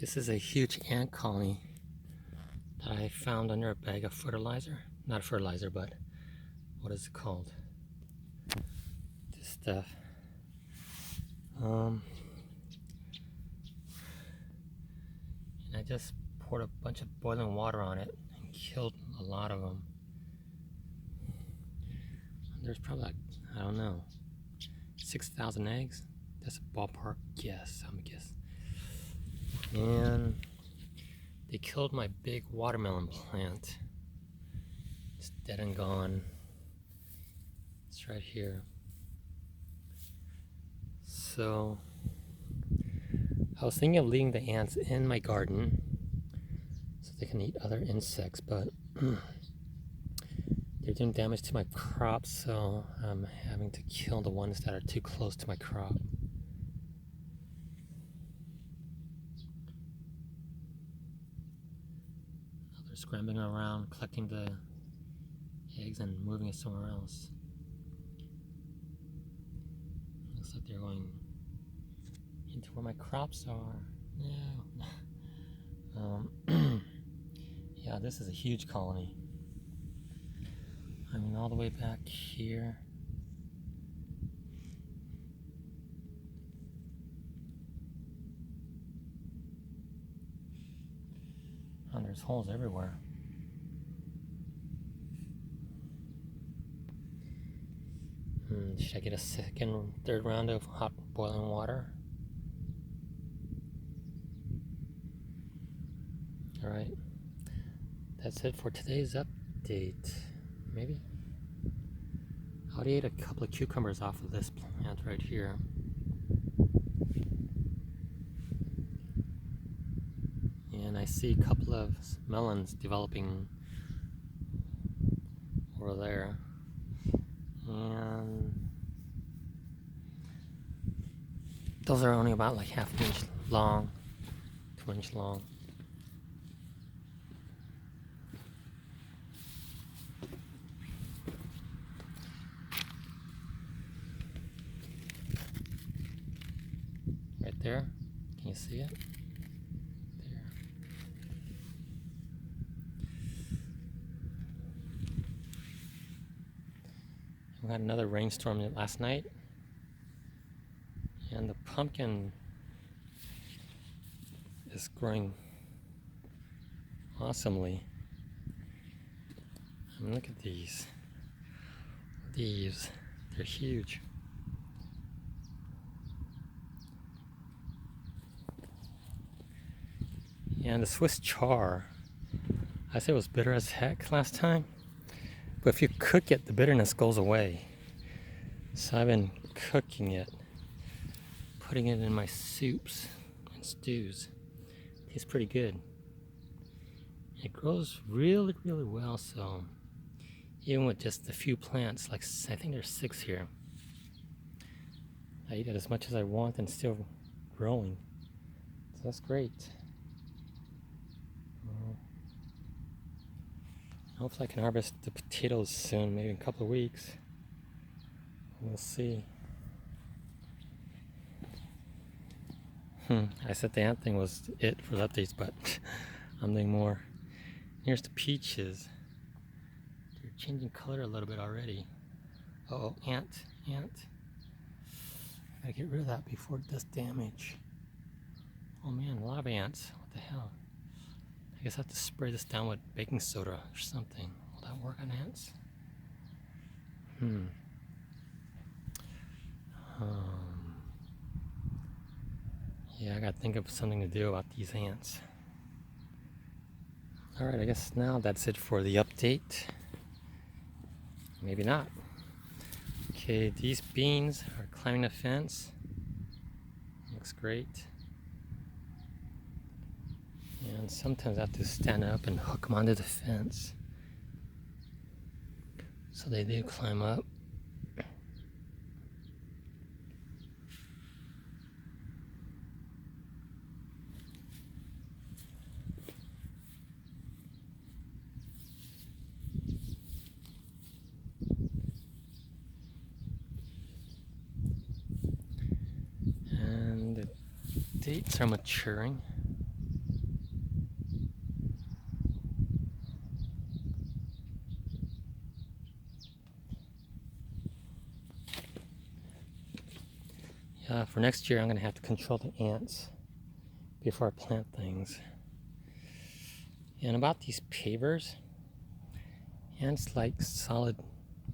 This is a huge ant colony that I found under a bag of fertilizer. Not fertilizer, but what is it called? This stuff. And I just poured a bunch of boiling water on it and killed a lot of them. There's probably like, I don't know, 6,000 eggs. That's a ballpark guess, I'm guessing. And they killed my big watermelon plant. It's dead and gone. It's right here. So I was thinking of leaving the ants in my garden so they can eat other insects, but they're doing damage to my crops, so I'm having to kill the ones that are too close to my crop. They're scrambling around, collecting the eggs and moving it somewhere else. Looks like they're going into where my crops are. No. Yeah, this is a huge colony. I mean, all the way back here. Oh, there's holes everywhere. Should I get a second, third round of hot boiling water? Alright. That's it for today's update. Maybe? I already ate a couple of cucumbers off of this plant right here. And I see a couple of melons developing over there. And those are only about like half an inch long, 2 inch long. Right there, can you see it? There. We had another rainstorm last night, and the pumpkin is growing awesomely. I mean, look at these. They're huge. And the Swiss char, I said it was bitter as heck last time, but if you cook it, the bitterness goes away. So I've been cooking it, putting it in my soups and stews. Tastes pretty good. It grows really, really well, so even with just a few plants, like I think there's 6 here, I eat it as much as I want and still growing. So that's great. Hopefully I can harvest the potatoes soon, maybe in a couple of weeks. We'll see. I said the ant thing was it for the updates, but I'm doing more. Here's the peaches. They're changing color a little bit already. Uh-oh, ant. Gotta get rid of that before it does damage. Oh man, a lot of ants. What the hell? I guess I have to spray this down with baking soda or something. Will that work on ants? Yeah, I gotta think of something to do about these ants. Alright, I guess now that's it for the update. Maybe not. Okay, these beans are climbing the fence. Looks great. And sometimes I have to stand up and hook them onto the fence. So they do climb up. And the dates are maturing. for next year I'm going to have to control the ants before I plant things. And about these pavers, ants like solid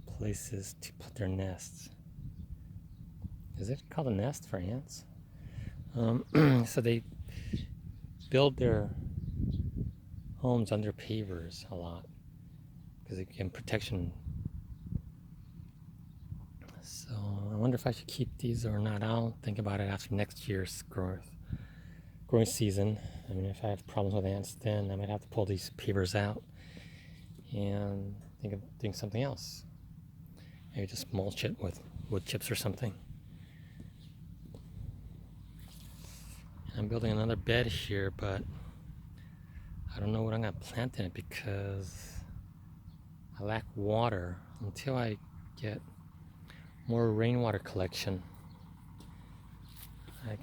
places to put their nests. Is it called a nest for ants? So they build their homes under pavers a lot because they give protection. So I wonder if I should keep these or not. I'll think about it after next year's growing season. I mean, if I have problems with ants, then I might have to pull these pavers out and think of doing something else. Maybe just mulch it with wood chips or something. I'm building another bed here, but I don't know what I'm going to plant in it because I lack water. Until I get more rainwater collection, I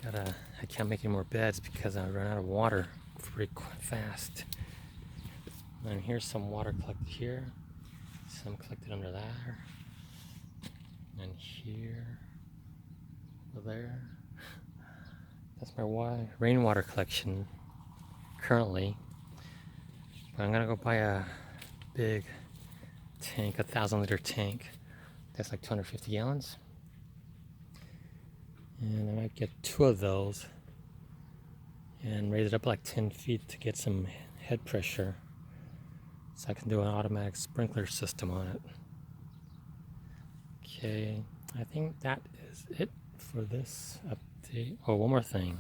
can't make any more beds because I run out of water pretty fast. And here's some water collected here, some collected under there, and here, over there. That's my rainwater collection currently. But I'm gonna go buy a big tank, 1,000-liter tank. That's like 250 gallons. And I might get 2 of those and raise it up like 10 feet to get some head pressure so I can do an automatic sprinkler system on it. Okay, I think that is it for this update. Oh, one more thing.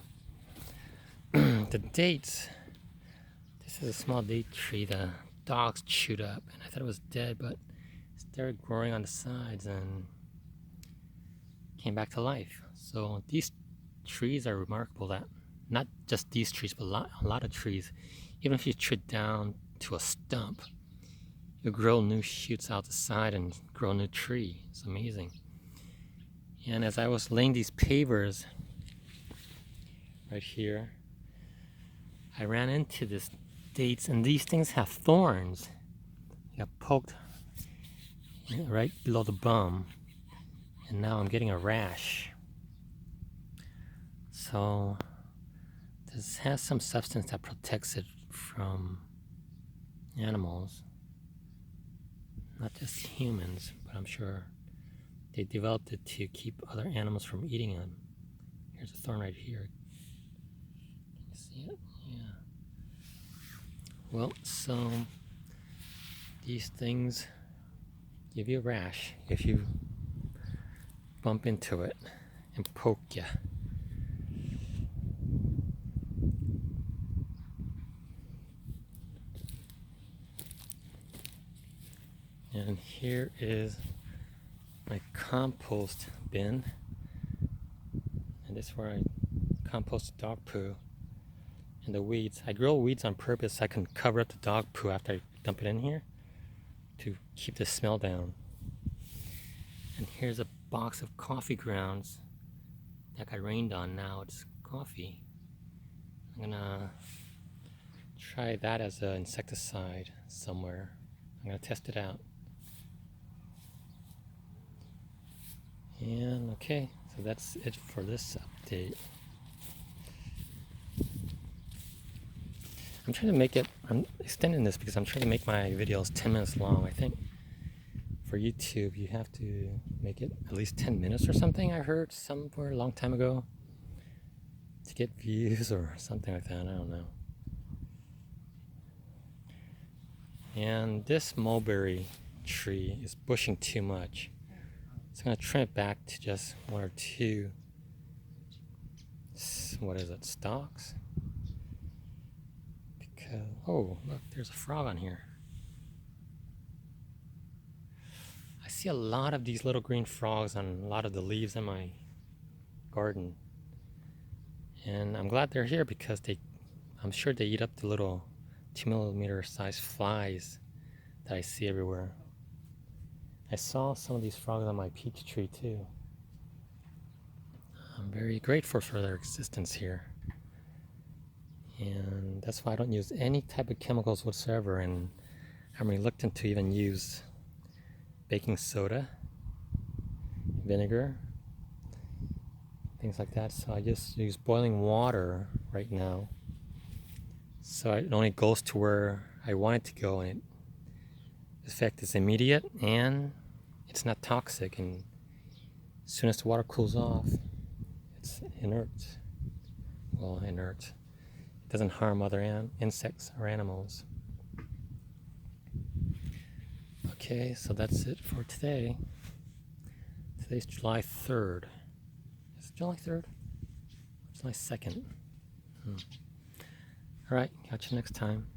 The dates. This is a small date tree the dogs chewed up, and I thought it was dead, but it started growing on the sides and came back to life. So these trees are remarkable that not just these trees, but a lot of trees, even if you trim down to a stump, you grow new shoots out the side and grow a new tree. It's amazing. And as I was laying these pavers right here, I ran into this dates, and these things have thorns. I got poked right below the bum, and now I'm getting a rash. So this has some substance that protects it from animals, not just humans, but I'm sure they developed it to keep other animals from eating them. Here's a thorn right here. Can you see it? Yeah. Well, so these things give you a rash if you bump into it and poke you. And here is my compost bin, and this is where I compost the dog poo and the weeds. I grow weeds on purpose so I can cover up the dog poo after I dump it in here to keep the smell down. And here's a box of coffee grounds that got rained on. Now it's coffee. I'm gonna try that as an insecticide somewhere. I'm gonna test it out. And okay, so that's it for this update. I'm extending this because I'm trying to make my videos 10 minutes long. I think for YouTube you have to make it at least 10 minutes or something, I heard somewhere a long time ago, to get views or something like that. I don't know. And this mulberry tree is bushing too much. So I'm going to trim it back to just 1 or 2, stalks? Because, oh, look, there's a frog on here. I see a lot of these little green frogs on a lot of the leaves in my garden. And I'm glad they're here because I'm sure they eat up the little 2mm size flies that I see everywhere. I saw some of these frogs on my peach tree too. I'm very grateful for their existence here. And that's why I don't use any type of chemicals whatsoever, and I'm reluctant to even use baking soda, vinegar, things like that. So I just use boiling water right now. So it only goes to where I want it to go, and the effect is immediate and it's not toxic. And as soon as the water cools off, it's inert. Well, inert. It doesn't harm other insects or animals. Okay, so that's it for today. Today's July 3rd. Is it July 3rd? July 2nd. Alright, catch you next time.